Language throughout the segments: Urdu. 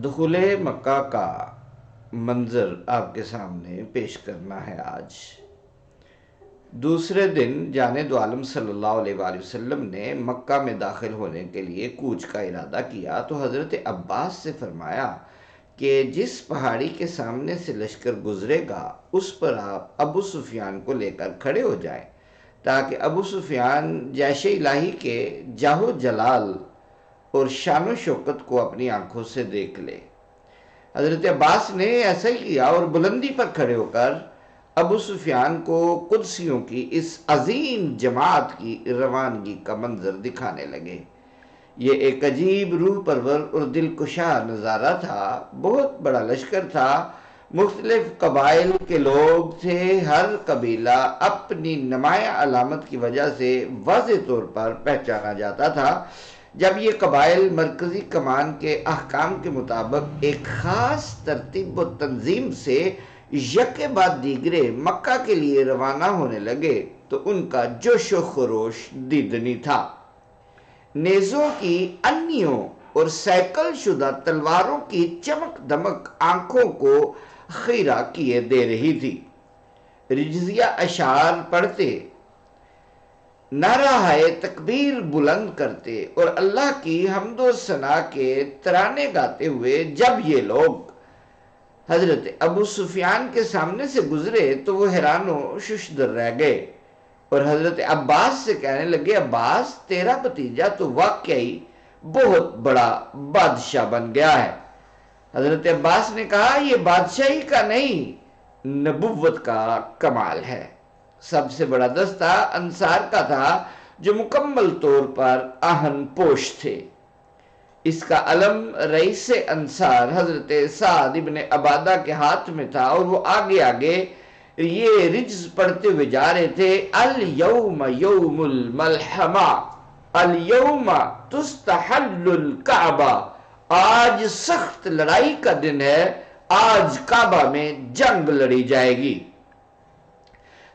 دخول مکہ کا منظر آپ کے سامنے پیش کرنا ہے آج۔ دوسرے دن جانب عالم صلی اللہ علیہ وآلہ وسلم نے مکہ میں داخل ہونے کے لیے کوچ کا ارادہ کیا تو حضرت عباس سے فرمایا کہ جس پہاڑی کے سامنے سے لشکر گزرے گا اس پر آپ ابو سفیان کو لے کر کھڑے ہو جائیں تاکہ ابو سفیان جیش الہی کے جاہ و جلال اور شان و شوکت کو اپنی آنکھوں سے دیکھ لے۔ حضرت عباس نے ایسا ہی کیا اور بلندی پر کھڑے ہو کر ابو سفیان کو قدسیوں کی اس عظیم جماعت کی روانگی کا منظر دکھانے لگے۔ یہ ایک عجیب روح پرور اور دلکشا نظارہ تھا۔ بہت بڑا لشکر تھا، مختلف قبائل کے لوگ تھے، ہر قبیلہ اپنی نمایاں علامت کی وجہ سے واضح طور پر پہچانا جاتا تھا۔ جب یہ قبائل مرکزی کمان کے احکام کے مطابق ایک خاص ترتیب و تنظیم سے یکے بعد دیگرے مکہ کے لیے روانہ ہونے لگے تو ان کا جوش و خروش دیدنی تھا۔ نیزوں کی انیوں اور سیکل شدہ تلواروں کی چمک دمک آنکھوں کو خیرہ کیے دے رہی تھی۔ رجزیہ اشعار پڑھتے، نعرہ تکبیر بلند کرتے اور اللہ کی حمد و ثنا کے ترانے گاتے ہوئے جب یہ لوگ حضرت ابو سفیان کے سامنے سے گزرے تو وہ حیران و ششدر رہ گئے اور حضرت عباس سے کہنے لگے، عباس تیرا بھتیجا تو واقعی بہت بڑا بادشاہ بن گیا ہے۔ حضرت عباس نے کہا، یہ بادشاہی کا نہیں، نبوت کا کمال ہے۔ سب سے بڑا دستہ انصار کا تھا جو مکمل طور پر آہن پوش تھے۔ اس کا علم رئیس انصار حضرت سعد ابن عبادہ کے ہاتھ میں تھا اور وہ آگے آگے یہ رجز پڑھتے ہوئے جا رہے تھے، الیوم یوم الملحمہ الیوم تستحل الکعبہ، آج سخت لڑائی کا دن ہے، آج کعبہ میں جنگ لڑی جائے گی۔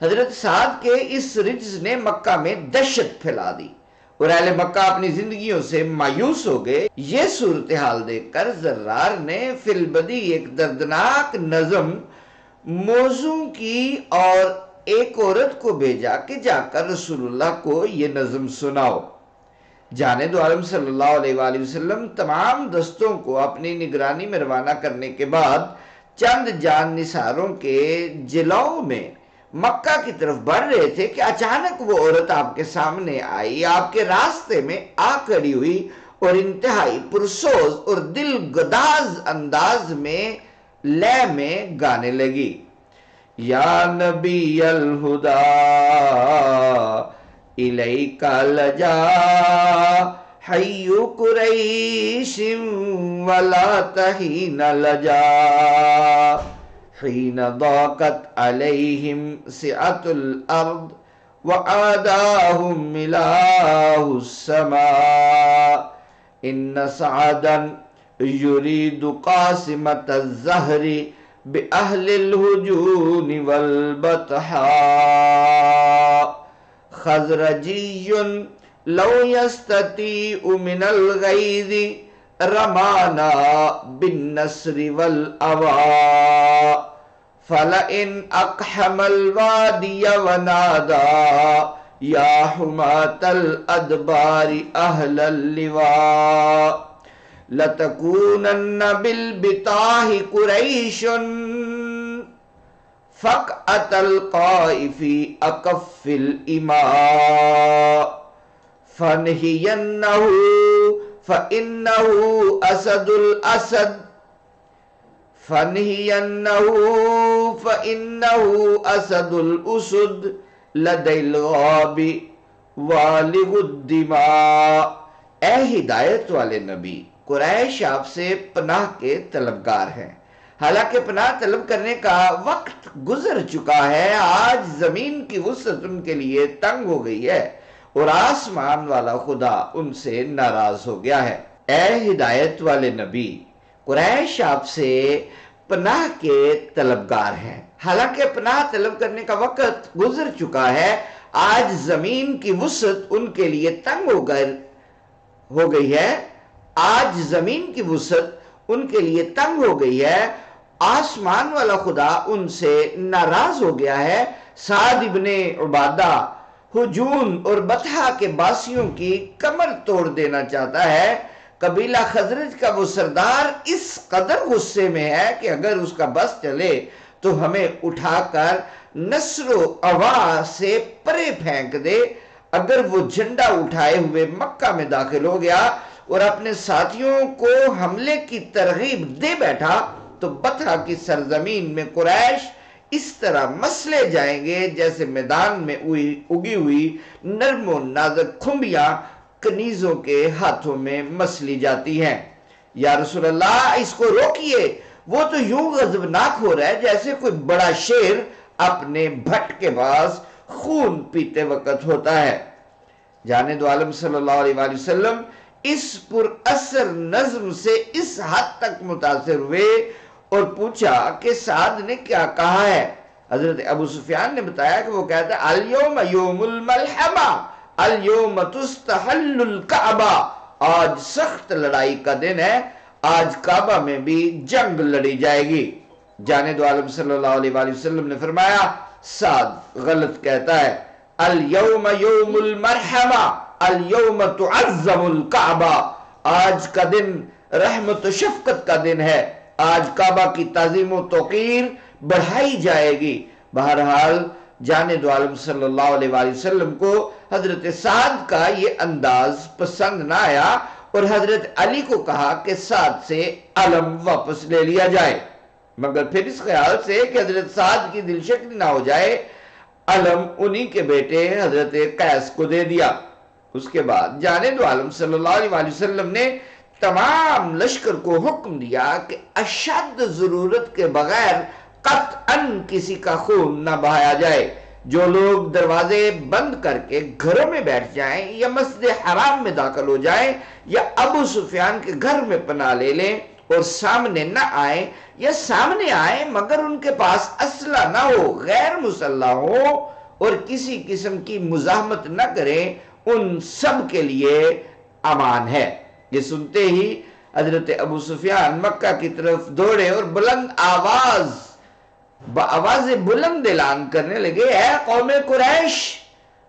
حضرت سعد کے اس رجز نے مکہ میں دہشت پھیلا دی اور اہل مکہ اپنی زندگیوں سے مایوس ہو گئے۔ یہ صورتحال دیکھ کر زرار نے فی البدی ایک دردناک نظم موزوں کی اور ایک عورت کو بھیجا کہ جا کر رسول اللہ کو یہ نظم سناؤ۔ جانب عالم صلی اللہ علیہ وآلہ وسلم تمام دستوں کو اپنی نگرانی میں روانہ کرنے کے بعد چند جان نثاروں کے جلوہ میں مکہ کی طرف بڑھ رہے تھے کہ اچانک وہ عورت آپ کے سامنے آئی، آپ کے راستے میں آ کھڑی ہوئی اور انتہائی پرسوز اور دل گداز انداز میں لے میں گانے لگی، یا نبی الہدا الیک لجا حی قریش ولا تہین لجا حین ضاقت علیہم سعۃ الارض وعاداہم ملاہ السماء ان سعدا یرید قاسمۃ الزہر بأہل الہجون والبطحاء خزرجی لو یستطیع من الغیظ رمانا بالنصر والأواء فلئن اقحم الوادی ونادا یا حماة الادبار اہل اللواء لتکونن بالبطاح قریش فقعت القائف اکف الاماء فنہینہ فَإِنَّهُ أَسَدُ الْأَسَدِ فَنْهِيَنَّهُ فَإِنَّهُ أَسَدُ الْأُسُدِ لَدَيْ الْغَابِ وَالِغُ الدِّمَاءِ۔ اے ہدایت والے نبی، قریش آپ سے پناہ کے طلبگار ہیں، حالانکہ پناہ طلب کرنے کا وقت گزر چکا ہے۔ آج زمین کی وسعت ان کے لیے تنگ ہو گئی ہے اور آسمان والا خدا ان سے ناراض ہو گیا ہے۔ اے ہدایت والے نبی، قریش آپ سے پناہ کے طلبگار ہیں، حالانکہ پناہ طلب کرنے کا وقت گزر چکا ہے۔ آج زمین کی وسعت ان کے لیے تنگ ہو گئی ہے، آج زمین کی وسعت ان کے لیے تنگ ہو گئی ہے، آسمان والا خدا ان سے ناراض ہو گیا ہے۔ سعد ابن عبادہ ہجون اور بطحہ کے باسیوں کی کمر توڑ دینا چاہتا ہے۔ قبیلہ خزرج کا وہ سردار اس قدر غصے میں ہے کہ اگر اس کا بس چلے تو ہمیں اٹھا کر نصر و عوا سے پرے پھینک دے۔ اگر وہ جھنڈا اٹھائے ہوئے مکہ میں داخل ہو گیا اور اپنے ساتھیوں کو حملے کی ترغیب دے بیٹھا تو بطحہ کی سرزمین میں قریش اس طرح مسلے جائیں گے جیسے میدان میں اگی ہوئی نرم و نازک کھمبیاں کنیزوں کے ہاتھوں میں مسلی جاتی ہیں۔ یا رسول اللہ، اس کو روکیے، وہ تو یوں غضبناک ہو رہا ہے جیسے کوئی بڑا شیر اپنے بھٹ کے پاس خون پیتے وقت ہوتا ہے۔ جانے دو عالم صلی اللہ علیہ وآلہ وسلم اس پر اثر نظم سے اس حد تک متاثر ہوئے اور پوچھا کہ سعد نے کیا کہا ہے۔ حضرت ابو سفیان نے بتایا کہ وہ کہتا ہے الیوم یوم الملحمہ الیوم تستحل الکعبہ، آج سخت لڑائی کا دن ہے، آج کعبہ میں بھی جنگ لڑی جائے گی۔ جانے دو عالم صلی اللہ علیہ وآلہ وسلم نے فرمایا سعد غلط کہتا ہے، الیوم یوم المرحمہ الیوم تعظم الکعبہ، آج کا دن رحمت و شفقت کا دن ہے، آج کعبہ کی تعظیم و توقیر بڑھائی جائے گی۔ بہرحال جانے دو عالم صلی اللہ علیہ وآلہ وسلم کو حضرت سعد کا یہ انداز پسند نہ آیا اور حضرت علی کو کہا کہ سعد سے علم واپس لے لیا جائے، مگر پھر اس خیال سے کہ حضرت سعد کی دل شکنی نہ ہو جائے علم انہی کے بیٹے حضرت قیس کو دے دیا۔ اس کے بعد جانے دو عالم صلی اللہ علیہ وآلہ وسلم نے تمام لشکر کو حکم دیا کہ اشد ضرورت کے بغیر قطعاً کسی کا خون نہ بہایا جائے۔ جو لوگ دروازے بند کر کے گھروں میں بیٹھ جائیں یا مسجد حرام میں داخل ہو جائیں یا ابو سفیان کے گھر میں پناہ لے لیں اور سامنے نہ آئیں یا سامنے آئیں مگر ان کے پاس اسلحہ نہ ہو، غیر مسلح ہو اور کسی قسم کی مزاحمت نہ کریں، ان سب کے لیے امان ہے۔ یہ سنتے ہی حضرت ابو سفیان مکہ کی طرف دوڑے اور بلند آواز بلند اعلان کرنے لگے، اے قوم قریش،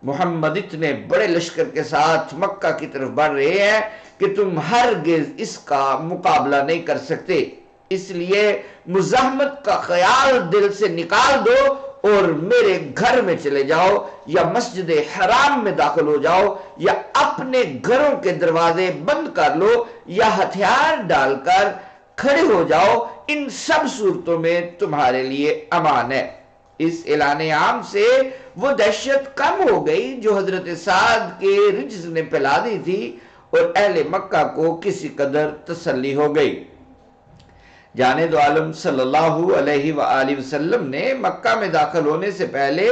محمد اتنے بڑے لشکر کے ساتھ مکہ کی طرف بڑھ رہے ہیں کہ تم ہرگز اس کا مقابلہ نہیں کر سکتے، اس لیے مزاحمت کا خیال دل سے نکال دو اور میرے گھر میں چلے جاؤ یا مسجد حرام میں داخل ہو جاؤ یا اپنے گھروں کے دروازے بند کر لو یا ہتھیار ڈال کر کھڑے ہو جاؤ، ان سب صورتوں میں تمہارے لیے امان ہے۔ اس اعلان عام سے وہ دہشت کم ہو گئی جو حضرت سعد کے رجز نے پھیلا دی تھی اور اہل مکہ کو کسی قدر تسلی ہو گئی۔ جانے دو عالم صلی اللہ علیہ وآلہ وسلم نے مکہ میں داخل ہونے سے پہلے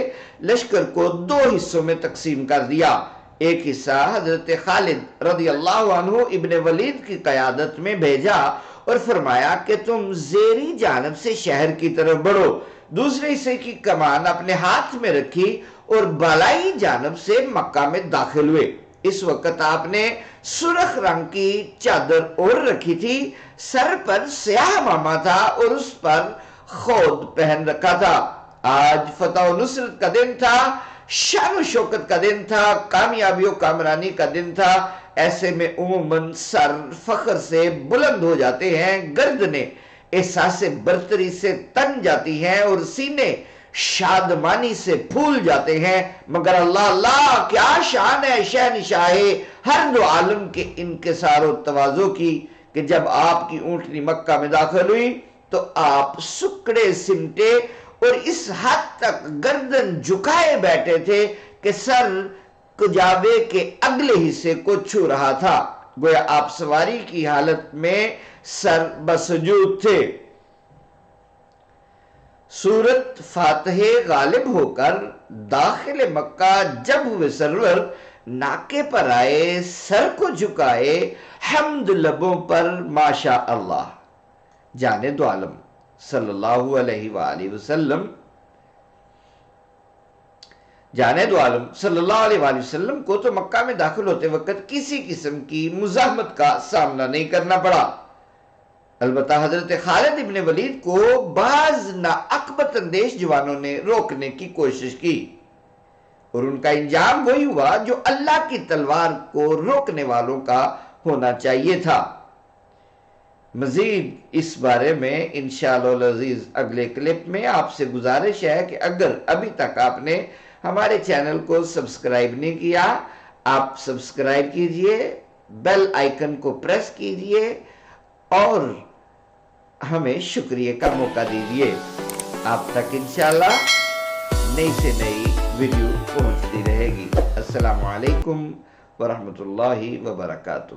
لشکر کو دو حصوں میں تقسیم کر دیا۔ ایک حصہ حضرت خالد رضی اللہ عنہ ابن ولید کی قیادت میں بھیجا اور فرمایا کہ تم زیری جانب سے شہر کی طرف بڑھو، دوسرے حصے کی کمان اپنے ہاتھ میں رکھی اور بالائی جانب سے مکہ میں داخل ہوئے۔ اس وقت آپ نے سرخ رنگ کی چادر اوڑھ رکھی تھی، سر پر سیاہ ماما تھا اور اس پر خود پہن رکھا تھا۔ آج فتح و نصرت کا دن تھا، شان و شوکت کا دن تھا، کامیابی و کامرانی کا دن تھا۔ ایسے میں عموماً سر فخر سے بلند ہو جاتے ہیں، گردنیں احساس برتری سے تن جاتی ہیں اور سینے شادمانی سے پھول جاتے ہیں، مگر اللہ اللہ کیا شان ہے شہنشاہ ہر دو عالم کے انکسار و تواضع کی کہ جب آپ کی اونٹنی مکہ میں داخل ہوئی تو آپ سکڑے سمٹے اور اس حد تک گردن جھکائے بیٹھے تھے کہ سر کجاوے کے اگلے حصے کو چھو رہا تھا، گویا آپ سواری کی حالت میں سر بسجود تھے۔ سورت فاتح غالب ہو کر داخل مکہ جب ہوئے سرور ناکے پر آئے، سر کو جھکائے، حمد لبوں پر ماشاء اللہ۔ جانے دو عالم صلی اللہ علیہ وآلہ وسلم کو تو مکہ میں داخل ہوتے وقت کسی قسم کی مزاحمت کا سامنا نہیں کرنا پڑا۔ البتہ حضرت خالد ابن ولید کو بعض ناعقبت اندیش جوانوں نے روکنے کی کوشش کی اور ان کا انجام وہی ہوا جو اللہ کی تلوار کو روکنے والوں کا ہونا چاہیے تھا۔ مزید اس بارے میں انشاءاللہ العزیز اگلے کلپ میں آپ سے گزارش ہے کہ اگر ابھی تک آپ نے ہمارے چینل کو سبسکرائب نہیں کیا، آپ سبسکرائب کیجئے، بیل آئیکن کو پریس کیجئے اور ہمیں شکریہ کا موقع دیجئے۔ آپ تک انشاءاللہ نئی سے نئی ویڈیو پہنچتی رہے گی۔ السلام علیکم ورحمۃ اللہ وبرکاتہ۔